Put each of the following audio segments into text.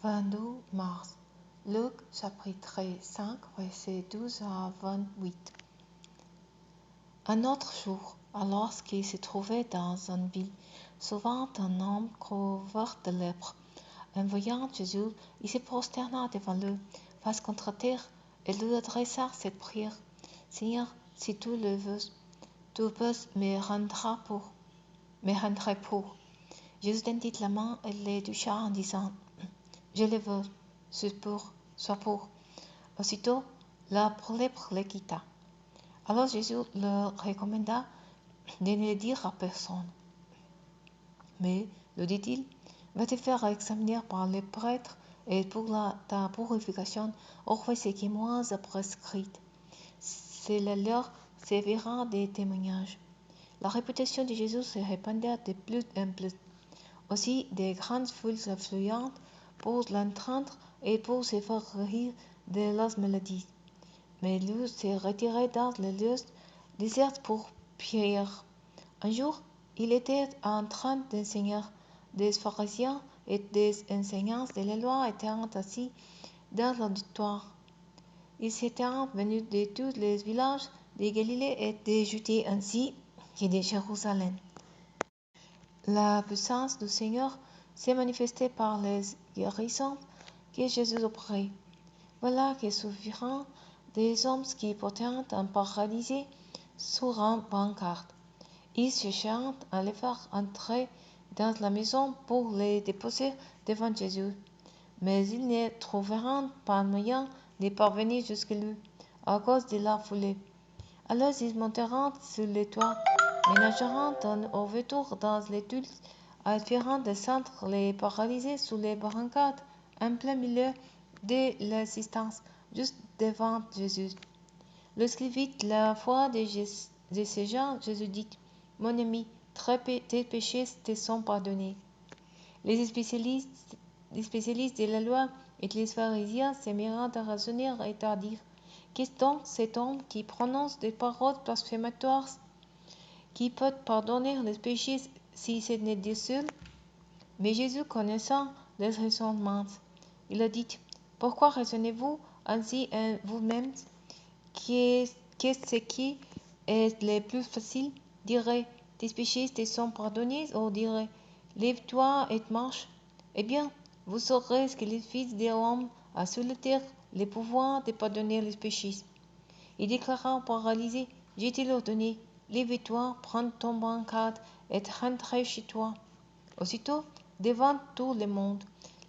22 mars. Luc chapitre 5, versets 12 à 28. Un autre jour, alors qu'il se trouvait dans une ville, souvent un homme couvert de lèpre. En voyant Jésus, il se prosterna devant lui, face contre terre, et lui adressa cette prière. Seigneur, si tu le veux, tu peux me rendre pour. Jésus tendit la main et le toucha en disant, je le veux, sois pour. Aussitôt, la lèpre le quitta. Alors Jésus leur recommanda de ne le dire à personne. Mais, le dit-il, va te faire examiner par les prêtres et pour ta purification, offre ce qui est moins prescrit. Cela leur servira de témoignage. La réputation de Jésus se répandait de plus en plus. Aussi, des grandes foules affluentes pour l'entendre et pour se faire guérir de leurs maladies. Mais lui se retirait dans le lieu désert pour prier. Un jour, il était en train d'enseigner. Des pharisiens et des enseignants de la loi étaient assis dans l'auditoire. Ils étaient venus de tous les villages de Galilée et de Judée ainsi que de Jérusalem. La puissance du Seigneur s'est manifestée par les guérisons que Jésus opérait. Voilà que suffiront des hommes qui portaient un paralysé sur un pancarte. Ils cherchèrent à le faire entrer dans la maison pour le déposer devant Jésus. Mais ils ne trouveront pas moyen de parvenir jusque lui, à cause de la foule. Alors ils monteront sur le toit, ménageront au retour dans les tuiles, et feront descendre les paralysés sous les barricades, en plein milieu de l'assistance, juste devant Jésus. Lorsqu'il vit la foi de ces gens, Jésus dit, mon ami, tes péchés te sont pardonnés. Les spécialistes de la loi et les pharisiens se mirent à raisonner et à dire, qu'est-ce donc cet homme qui prononce des paroles blasphématoires, qui peut pardonner les péchés si ce n'est Dieu seul? Mais Jésus, connaissant les raisonnements, il a dit, pourquoi raisonnez-vous ainsi en vous-même? Qu'est-ce qui est le plus facile? Dirait, tes péchés te sont pardonnés, ou dirait, lève-toi et marche. Eh bien, vous saurez que le Fils de l'homme a sur la terre le pouvoir de pardonner les péchés. Il déclara au paralysé, je te l'ordonne, lève-toi, prends ton pancarte et rentre chez toi. Aussitôt, devant tout le monde,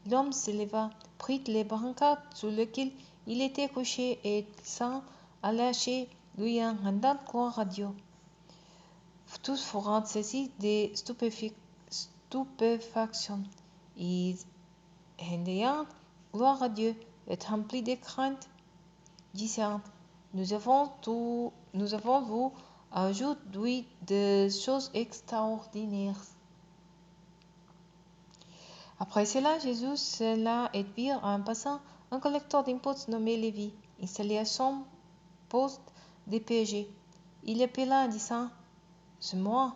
l'homme se leva, prit les brancards sur lesquelles il était couché et s'en alla chez lui en rendant gloire à Dieu. Tous furent saisis de stupéfaction. Ils rendirent gloire à Dieu et remplis de crainte, disant, nous avons vu aujourd'hui des choses extraordinaires. Après cela, Jésus s'alla et vit en passant un collecteur d'impôts nommé Lévi, installé à son poste de péager. Il appela en disant, c'est moi.